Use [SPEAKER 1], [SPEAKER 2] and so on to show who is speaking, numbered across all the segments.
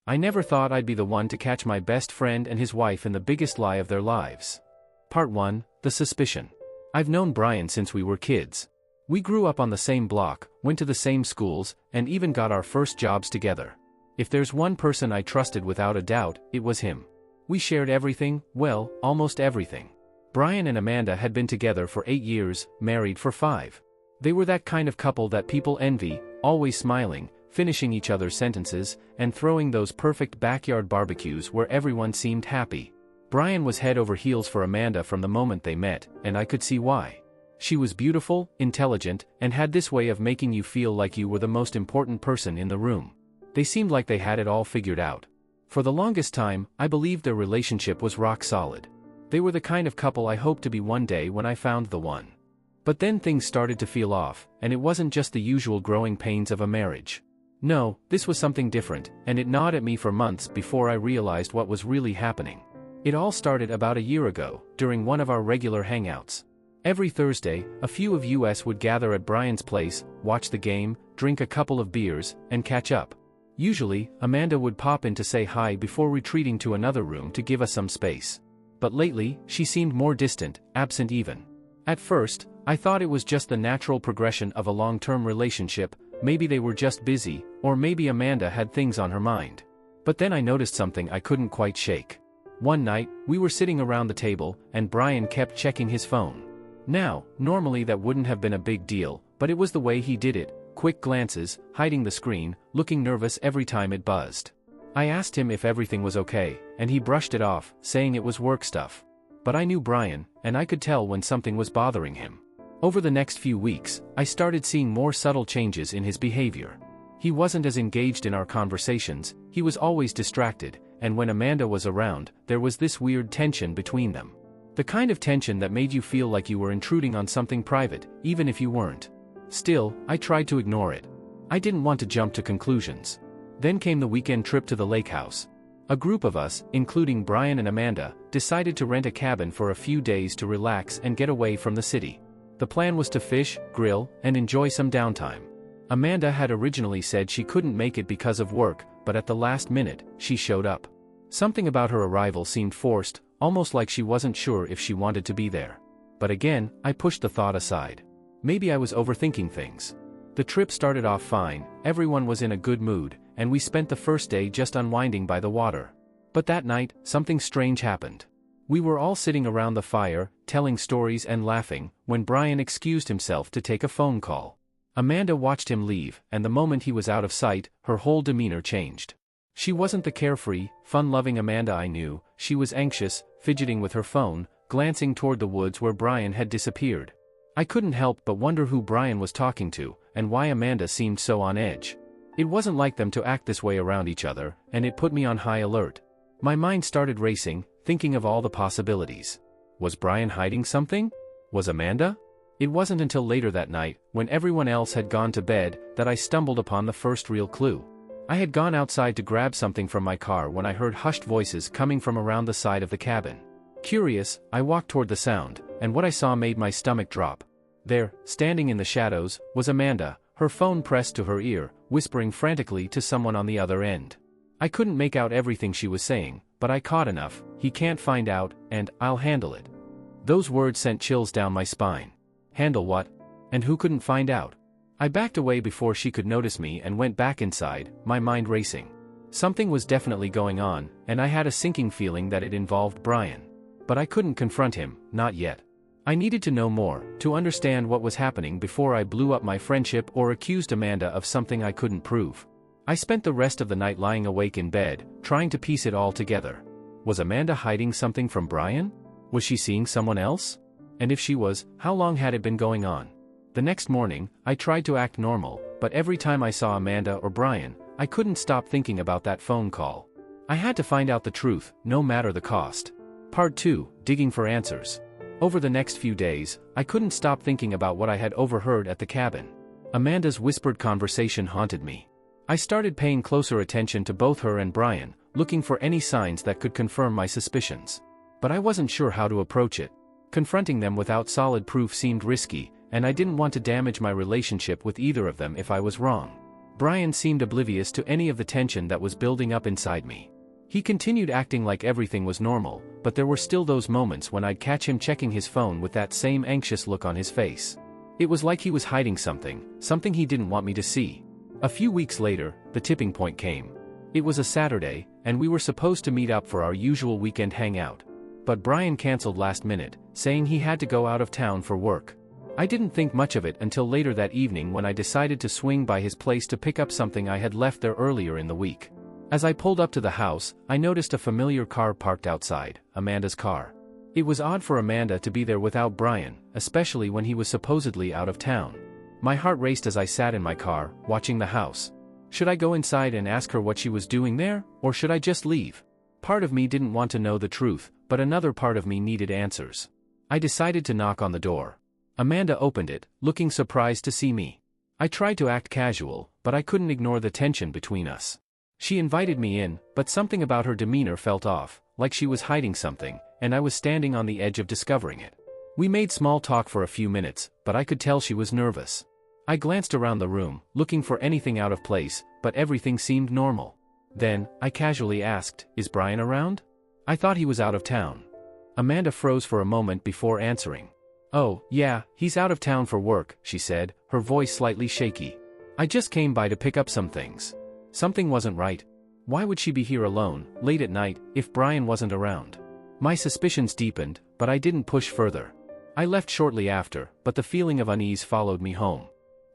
[SPEAKER 1] I never thought I'd be the one to catch my best friend and his wife in the biggest lie of their lives. Part 1, The Suspicion. I've known Brian since we were kids. We grew up on the same block, went to the same schools, and even got our first jobs together. If there's one person I trusted without a doubt, it was him. We shared everything, well, almost everything. Brian and Amanda had been together for 8 years, married for 5. They were that kind of couple that people envy, always smiling, finishing each other's sentences, and throwing those perfect backyard barbecues where everyone seemed happy. Brian was head over heels for Amanda from the moment they met, and I could see why. She was beautiful, intelligent, and had this way of making you feel like you were the most important person in the room. They seemed like they had it all figured out. For the longest time, I believed their relationship was rock solid. They were the kind of couple I hoped to be one day when I found the one. But then things started to feel off, and it wasn't just the usual growing pains of a marriage. No, this was something different, and it gnawed at me for months before I realized what was really happening. It all started about a year ago, during one of our regular hangouts. Every Thursday, a few of us would gather at Brian's place, watch the game, drink a couple of beers, and catch up. Usually, Amanda would pop in to say hi before retreating to another room to give us some space. But lately, she seemed more distant, absent even. At first, I thought it was just the natural progression of a long-term relationship, maybe they were just busy, or maybe Amanda had things on her mind. But then I noticed something I couldn't quite shake. One night, we were sitting around the table, and Brian kept checking his phone. Now, normally that wouldn't have been a big deal, but it was the way he did it. Quick glances, hiding the screen, looking nervous every time it buzzed. I asked him if everything was okay, and he brushed it off, saying it was work stuff. But I knew Brian, and I could tell when something was bothering him. Over the next few weeks, I started seeing more subtle changes in his behavior. He wasn't as engaged in our conversations, he was always distracted, and when Amanda was around, there was this weird tension between them. The kind of tension that made you feel like you were intruding on something private, even if you weren't. Still, I tried to ignore it. I didn't want to jump to conclusions. Then came the weekend trip to the lake house. A group of us, including Brian and Amanda, decided to rent a cabin for a few days to relax and get away from the city. The plan was to fish, grill, and enjoy some downtime. Amanda had originally said she couldn't make it because of work, but at the last minute, she showed up. Something about her arrival seemed forced, almost like she wasn't sure if she wanted to be there. But again, I pushed the thought aside. Maybe I was overthinking things. The trip started off fine, everyone was in a good mood, and we spent the first day just unwinding by the water. But that night, something strange happened. We were all sitting around the fire, telling stories and laughing, when Brian excused himself to take a phone call. Amanda watched him leave, and the moment he was out of sight, her whole demeanor changed. She wasn't the carefree, fun-loving Amanda I knew, she was anxious, fidgeting with her phone, glancing toward the woods where Brian had disappeared. I couldn't help but wonder who Brian was talking to, and why Amanda seemed so on edge. It wasn't like them to act this way around each other, and it put me on high alert. My mind started racing, thinking of all the possibilities. Was Brian hiding something? Was Amanda? It wasn't until later that night, when everyone else had gone to bed, that I stumbled upon the first real clue. I had gone outside to grab something from my car when I heard hushed voices coming from around the side of the cabin. Curious, I walked toward the sound, and what I saw made my stomach drop. There, standing in the shadows, was Amanda, her phone pressed to her ear, whispering frantically to someone on the other end. I couldn't make out everything she was saying, but I caught enough. "He can't find out, and I'll handle it." Those words sent chills down my spine. Handle what? And who couldn't find out? I backed away before she could notice me and went back inside, my mind racing. Something was definitely going on, and I had a sinking feeling that it involved Brian. But I couldn't confront him, not yet. I needed to know more, to understand what was happening before I blew up my friendship or accused Amanda of something I couldn't prove. I spent the rest of the night lying awake in bed, trying to piece it all together. Was Amanda hiding something from Brian? Was she seeing someone else? And if she was, how long had it been going on? The next morning, I tried to act normal, but every time I saw Amanda or Brian, I couldn't stop thinking about that phone call. I had to find out the truth, no matter the cost. Part 2, Digging for Answers. Over the next few days, I couldn't stop thinking about what I had overheard at the cabin. Amanda's whispered conversation haunted me. I started paying closer attention to both her and Brian, looking for any signs that could confirm my suspicions. But I wasn't sure how to approach it. Confronting them without solid proof seemed risky, and I didn't want to damage my relationship with either of them if I was wrong. Brian seemed oblivious to any of the tension that was building up inside me. He continued acting like everything was normal, but there were still those moments when I'd catch him checking his phone with that same anxious look on his face. It was like he was hiding something he didn't want me to see. A few weeks later, the tipping point came. It was a Saturday, and we were supposed to meet up for our usual weekend hangout. But Brian canceled last minute, saying he had to go out of town for work. I didn't think much of it until later that evening when I decided to swing by his place to pick up something I had left there earlier in the week. As I pulled up to the house, I noticed a familiar car parked outside, Amanda's car. It was odd for Amanda to be there without Brian, especially when he was supposedly out of town. My heart raced as I sat in my car, watching the house. Should I go inside and ask her what she was doing there, or should I just leave? Part of me didn't want to know the truth, but another part of me needed answers. I decided to knock on the door. Amanda opened it, looking surprised to see me. I tried to act casual, but I couldn't ignore the tension between us. She invited me in, but something about her demeanor felt off, like she was hiding something, and I was standing on the edge of discovering it. We made small talk for a few minutes, but I could tell she was nervous. I glanced around the room, looking for anything out of place, but everything seemed normal. Then, I casually asked, "Is Brian around? I thought he was out of town." Amanda froze for a moment before answering. "Oh, yeah, he's out of town for work," she said, her voice slightly shaky. "I just came by to pick up some things." Something wasn't right. Why would she be here alone, late at night, if Brian wasn't around? My suspicions deepened, but I didn't push further. I left shortly after, but the feeling of unease followed me home.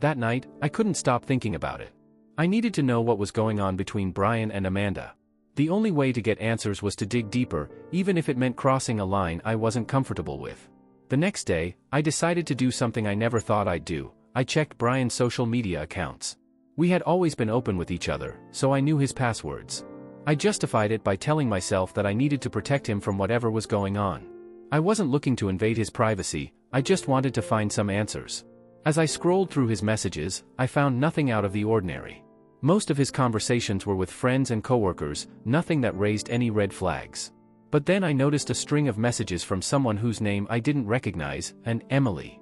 [SPEAKER 1] That night, I couldn't stop thinking about it. I needed to know what was going on between Brian and Amanda. The only way to get answers was to dig deeper, even if it meant crossing a line I wasn't comfortable with. The next day, I decided to do something I never thought I'd do. I checked Brian's social media accounts. We had always been open with each other, so I knew his passwords. I justified it by telling myself that I needed to protect him from whatever was going on. I wasn't looking to invade his privacy, I just wanted to find some answers. As I scrolled through his messages, I found nothing out of the ordinary. Most of his conversations were with friends and coworkers, nothing that raised any red flags. But then I noticed a string of messages from someone whose name I didn't recognize, an Emily.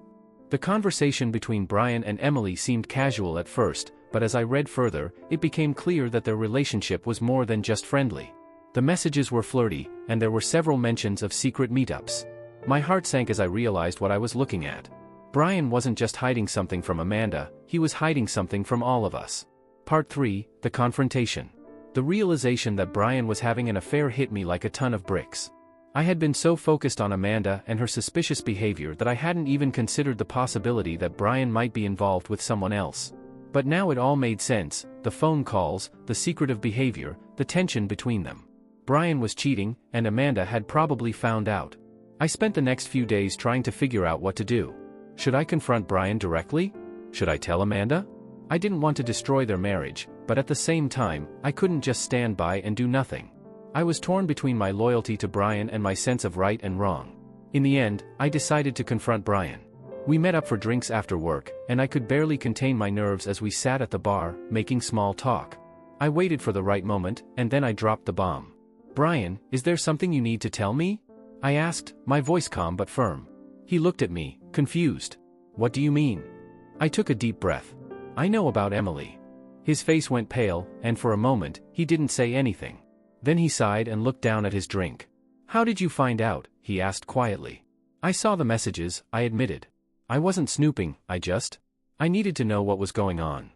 [SPEAKER 1] The conversation between Brian and Emily seemed casual at first, but as I read further, it became clear that their relationship was more than just friendly. The messages were flirty, and there were several mentions of secret meetups. My heart sank as I realized what I was looking at. Brian wasn't just hiding something from Amanda, he was hiding something from all of us. Part 3, The Confrontation. The realization that Brian was having an affair hit me like a ton of bricks. I had been so focused on Amanda and her suspicious behavior that I hadn't even considered the possibility that Brian might be involved with someone else. But now it all made sense, the phone calls, the secretive behavior, the tension between them. Brian was cheating, and Amanda had probably found out. I spent the next few days trying to figure out what to do. Should I confront Brian directly? Should I tell Amanda? I didn't want to destroy their marriage, but at the same time, I couldn't just stand by and do nothing. I was torn between my loyalty to Brian and my sense of right and wrong. In the end, I decided to confront Brian. We met up for drinks after work, and I could barely contain my nerves as we sat at the bar, making small talk. I waited for the right moment, and then I dropped the bomb. "Brian, is there something you need to tell me?" I asked, my voice calm but firm. He looked at me, confused. "What do you mean?" I took a deep breath. "I know about Emily." His face went pale, and for a moment, he didn't say anything. Then he sighed and looked down at his drink. "How did you find out?" he asked quietly. "I saw the messages," I admitted. "I wasn't snooping, I needed to know what was going on."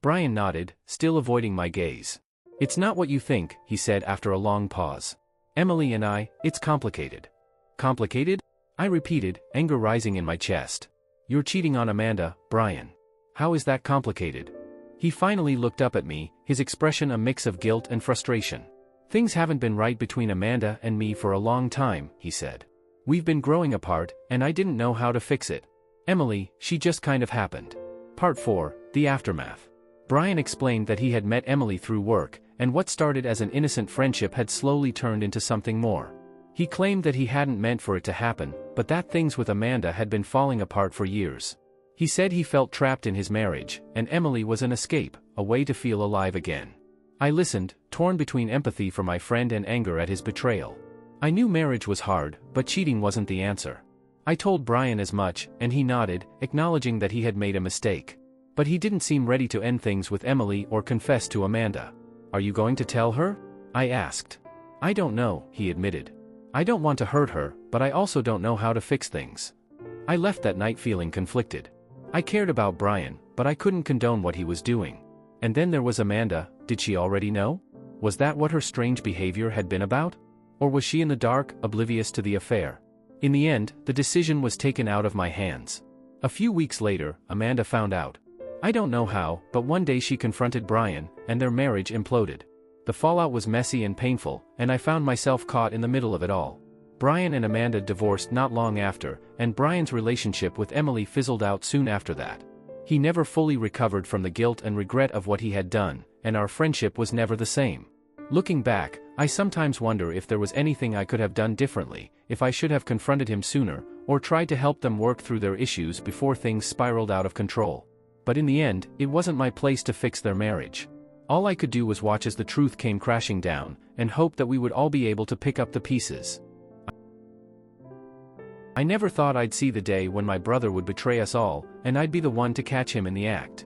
[SPEAKER 1] Brian nodded, still avoiding my gaze. "It's not what you think," he said after a long pause. "Emily and it's complicated." "Complicated?" I repeated, anger rising in my chest. "You're cheating on Amanda, Brian. How is that complicated?" He finally looked up at me, his expression a mix of guilt and frustration. "Things haven't been right between Amanda and me for a long time," he said. "We've been growing apart, and I didn't know how to fix it. Emily, she just kind of happened." Part 4, The Aftermath. Brian explained that he had met Emily through work, and what started as an innocent friendship had slowly turned into something more. He claimed that he hadn't meant for it to happen, but that things with Amanda had been falling apart for years. He said he felt trapped in his marriage, and Emily was an escape, a way to feel alive again. I listened, torn between empathy for my friend and anger at his betrayal. I knew marriage was hard, but cheating wasn't the answer. I told Brian as much, and he nodded, acknowledging that he had made a mistake. But he didn't seem ready to end things with Emily or confess to Amanda. "Are you going to tell her?" I asked. "I don't know," he admitted. "I don't want to hurt her, but I also don't know how to fix things." I left that night feeling conflicted. I cared about Brian, but I couldn't condone what he was doing. And then there was Amanda. Did she already know? Was that what her strange behavior had been about? Or was she in the dark, oblivious to the affair? In the end, the decision was taken out of my hands. A few weeks later, Amanda found out. I don't know how, but one day she confronted Brian, and their marriage imploded. The fallout was messy and painful, and I found myself caught in the middle of it all. Brian and Amanda divorced not long after, and Brian's relationship with Emily fizzled out soon after that. He never fully recovered from the guilt and regret of what he had done, and our friendship was never the same. Looking back, I sometimes wonder if there was anything I could have done differently, if I should have confronted him sooner, or tried to help them work through their issues before things spiraled out of control. But in the end, it wasn't my place to fix their marriage. All I could do was watch as the truth came crashing down, and hope that we would all be able to pick up the pieces. I never thought I'd see the day when my brother would betray us all, and I'd be the one to catch him in the act.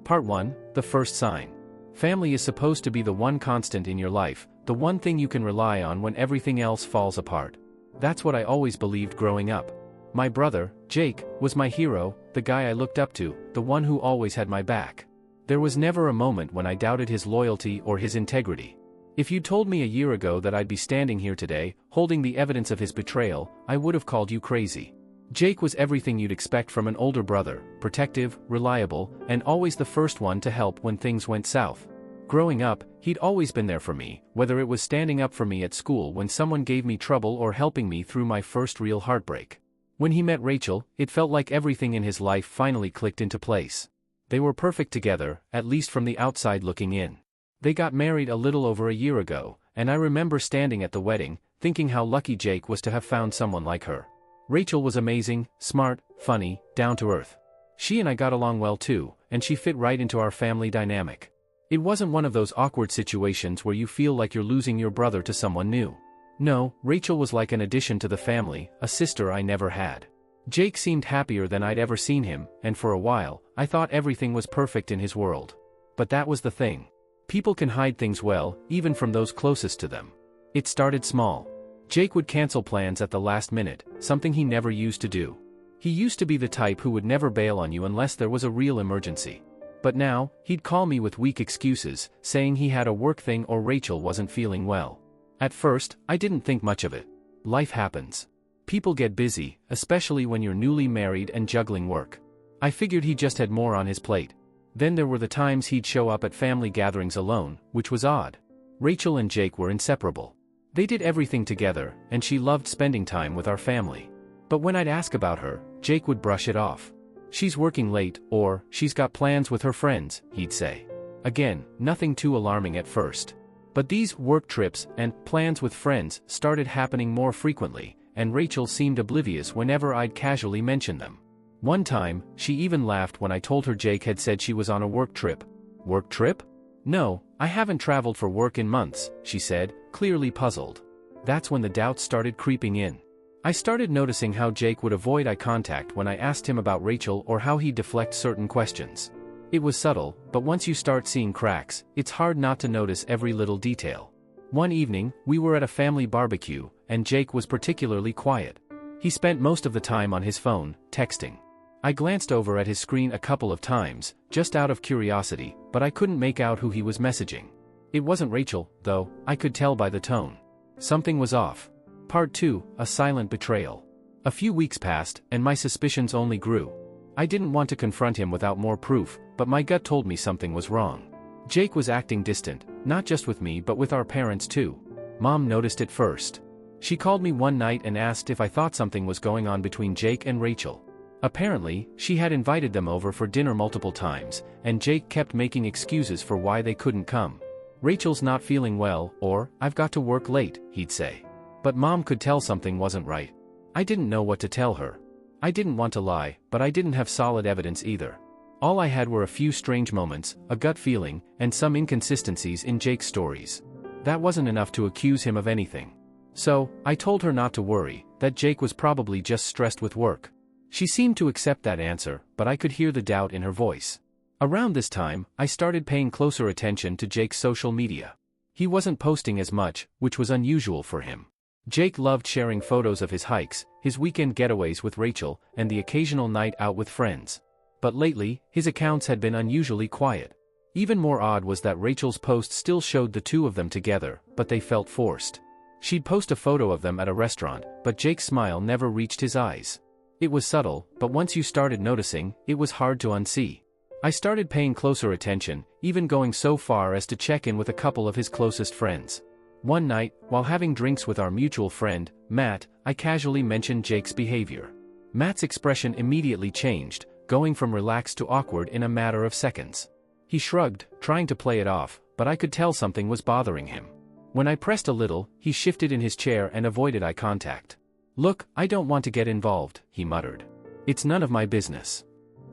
[SPEAKER 1] Part 1, The First Sign. Family is supposed to be the one constant in your life, the one thing you can rely on when everything else falls apart. That's what I always believed growing up. My brother, Jake, was my hero, the guy I looked up to, the one who always had my back. There was never a moment when I doubted his loyalty or his integrity. If you'd told me a year ago that I'd be standing here today, holding the evidence of his betrayal, I would have called you crazy. Jake was everything you'd expect from an older brother, protective, reliable, and always the first one to help when things went south. Growing up, he'd always been there for me, whether it was standing up for me at school when someone gave me trouble or helping me through my first real heartbreak. When he met Rachel, it felt like everything in his life finally clicked into place. They were perfect together, at least from the outside looking in. They got married a little over a year ago, and I remember standing at the wedding, thinking how lucky Jake was to have found someone like her. Rachel was amazing, smart, funny, down to earth. She and I got along well too, and she fit right into our family dynamic. It wasn't one of those awkward situations where you feel like you're losing your brother to someone new. No, Rachel was like an addition to the family, a sister I never had. Jake seemed happier than I'd ever seen him, and for a while, I thought everything was perfect in his world. But that was the thing. People can hide things well, even from those closest to them. It started small. Jake would cancel plans at the last minute, something he never used to do. He used to be the type who would never bail on you unless there was a real emergency. But now, he'd call me with weak excuses, saying he had a work thing or Rachel wasn't feeling well. At first, I didn't think much of it. Life happens. People get busy, especially when you're newly married and juggling work. I figured he just had more on his plate. Then there were the times he'd show up at family gatherings alone, which was odd. Rachel and Jake were inseparable. They did everything together, and she loved spending time with our family. But when I'd ask about her, Jake would brush it off. "She's working late," or "she's got plans with her friends," he'd say. Again, nothing too alarming at first. But these work trips and plans with friends started happening more frequently, and Rachel seemed oblivious whenever I'd casually mention them. One time, she even laughed when I told her Jake had said she was on a work trip. "Work trip? No, I haven't traveled for work in months," she said, clearly puzzled. That's when the doubts started creeping in. I started noticing how Jake would avoid eye contact when I asked him about Rachel or how he'd deflect certain questions. It was subtle, but once you start seeing cracks, it's hard not to notice every little detail. One evening, we were at a family barbecue, and Jake was particularly quiet. He spent most of the time on his phone, texting. I glanced over at his screen a couple of times, just out of curiosity, but I couldn't make out who he was messaging. It wasn't Rachel, though, I could tell by the tone. Something was off. Part 2, A Silent Betrayal. A few weeks passed, and my suspicions only grew. I didn't want to confront him without more proof, but my gut told me something was wrong. Jake was acting distant, not just with me but with our parents too. Mom noticed it first. She called me one night and asked if I thought something was going on between Jake and Rachel. Apparently, she had invited them over for dinner multiple times, and Jake kept making excuses for why they couldn't come. "Rachel's not feeling well," or "I've got to work late," he'd say. But Mom could tell something wasn't right. I didn't know what to tell her. I didn't want to lie, but I didn't have solid evidence either. All I had were a few strange moments, a gut feeling, and some inconsistencies in Jake's stories. That wasn't enough to accuse him of anything. So, I told her not to worry, that Jake was probably just stressed with work. She seemed to accept that answer, but I could hear the doubt in her voice. Around this time, I started paying closer attention to Jake's social media. He wasn't posting as much, which was unusual for him. Jake loved sharing photos of his hikes, his weekend getaways with Rachel, and the occasional night out with friends. But lately, his accounts had been unusually quiet. Even more odd was that Rachel's posts still showed the two of them together, but they felt forced. She'd post a photo of them at a restaurant, but Jake's smile never reached his eyes. It was subtle, but once you started noticing, it was hard to unsee. I started paying closer attention, even going so far as to check in with a couple of his closest friends. One night, while having drinks with our mutual friend, Matt, I casually mentioned Jake's behavior. Matt's expression immediately changed, going from relaxed to awkward in a matter of seconds. He shrugged, trying to play it off, but I could tell something was bothering him. When I pressed a little, he shifted in his chair and avoided eye contact. "Look, I don't want to get involved," he muttered. "It's none of my business."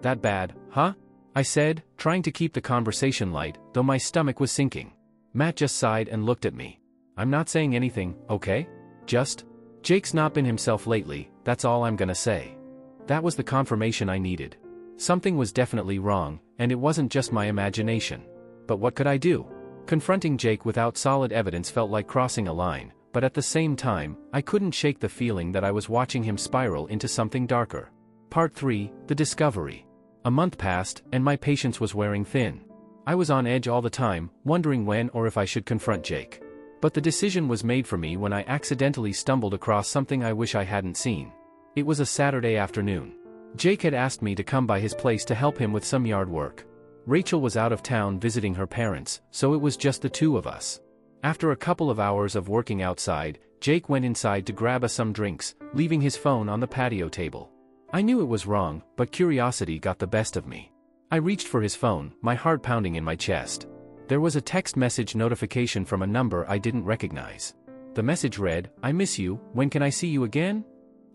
[SPEAKER 1] "That bad, huh?" I said, trying to keep the conversation light, though my stomach was sinking. Matt just sighed and looked at me. "I'm not saying anything, okay? Jake's not been himself lately, that's all I'm gonna say." That was the confirmation I needed. Something was definitely wrong, and it wasn't just my imagination. But what could I do? Confronting Jake without solid evidence felt like crossing a line, but at the same time, I couldn't shake the feeling that I was watching him spiral into something darker. Part 3, The Discovery. A month passed, and my patience was wearing thin. I was on edge all the time, wondering when or if I should confront Jake. But the decision was made for me when I accidentally stumbled across something I wish I hadn't seen. It was a Saturday afternoon. Jake had asked me to come by his place to help him with some yard work. Rachel was out of town visiting her parents, so it was just the two of us. After a couple of hours of working outside, Jake went inside to grab us some drinks, leaving his phone on the patio table. I knew it was wrong, but curiosity got the best of me. I reached for his phone, my heart pounding in my chest. There was a text message notification from a number I didn't recognize. The message read, "I miss you, when can I see you again?"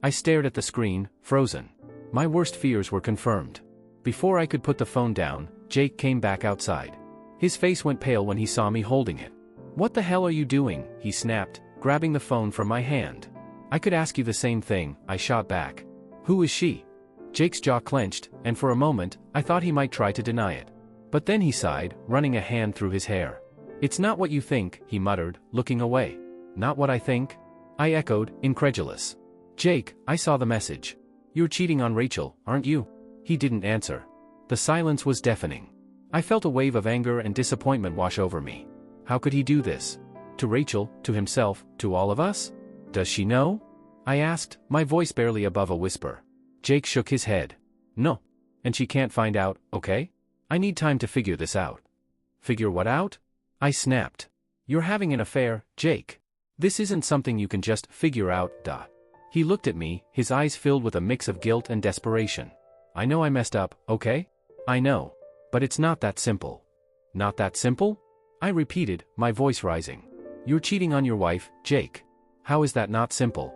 [SPEAKER 1] I stared at the screen, frozen. My worst fears were confirmed. Before I could put the phone down, Jake came back outside. His face went pale when he saw me holding it. "What the hell are you doing?" he snapped, grabbing the phone from my hand. "I could ask you the same thing," I shot back. "Who is she?" Jake's jaw clenched, and for a moment, I thought he might try to deny it. But then he sighed, running a hand through his hair. "It's not what you think," he muttered, looking away. "Not what I think?" I echoed, incredulous. "Jake, I saw the message. You're cheating on Rachel, aren't you?" He didn't answer. The silence was deafening. I felt a wave of anger and disappointment wash over me. How could he do this? To Rachel, to himself, to all of us? "Does she know?" I asked, my voice barely above a whisper. Jake shook his head. "No. And she can't find out, okay? I need time to figure this out." "Figure what out?" I snapped. "You're having an affair, Jake. This isn't something you can just figure out, . He looked at me, his eyes filled with a mix of guilt and desperation. "I know I messed up, okay? I know. But it's not that simple." "Not that simple?" I repeated, my voice rising. "You're cheating on your wife, Jake. How is that not simple?"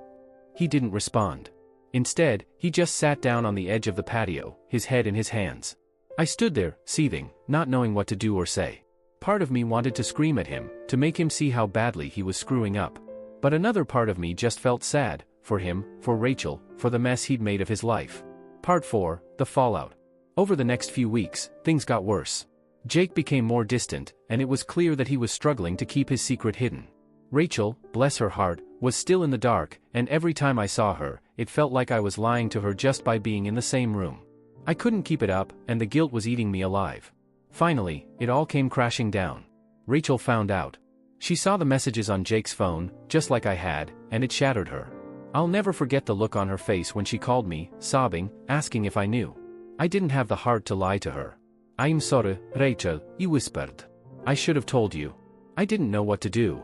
[SPEAKER 1] He didn't respond. Instead, he just sat down on the edge of the patio, his head in his hands. I stood there, seething, not knowing what to do or say. Part of me wanted to scream at him, to make him see how badly he was screwing up. But another part of me just felt sad, for him, for Rachel, for the mess he'd made of his life. Part 4, The Fallout. Over the next few weeks, things got worse. Jake became more distant, and it was clear that he was struggling to keep his secret hidden. Rachel, bless her heart, was still in the dark, and every time I saw her, it felt like I was lying to her just by being in the same room. I couldn't keep it up, and the guilt was eating me alive. Finally, it all came crashing down. Rachel found out. She saw the messages on Jake's phone, just like I had, and it shattered her. I'll never forget the look on her face when she called me, sobbing, asking if I knew. I didn't have the heart to lie to her. "I'm sorry, Rachel," he whispered. "I should have told you. I didn't know what to do."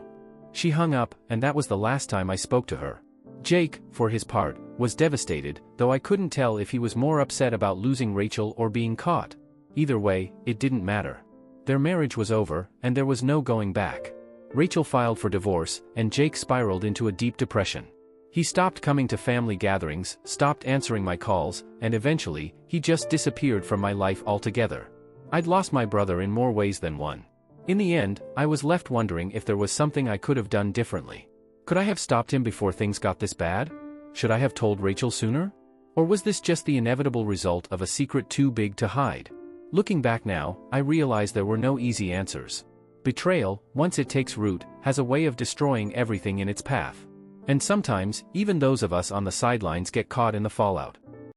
[SPEAKER 1] She hung up, and that was the last time I spoke to her. Jake, for his part, was devastated, though I couldn't tell if he was more upset about losing Rachel or being caught. Either way, it didn't matter. Their marriage was over, and there was no going back. Rachel filed for divorce, and Jake spiraled into a deep depression. He stopped coming to family gatherings, stopped answering my calls, and eventually, he just disappeared from my life altogether. I'd lost my brother in more ways than one. In the end, I was left wondering if there was something I could have done differently. Could I have stopped him before things got this bad? Should I have told Rachel sooner? Or was this just the inevitable result of a secret too big to hide? Looking back now, I realize there were no easy answers. Betrayal, once it takes root, has a way of destroying everything in its path. And sometimes, even those of us on the sidelines get caught in the fallout.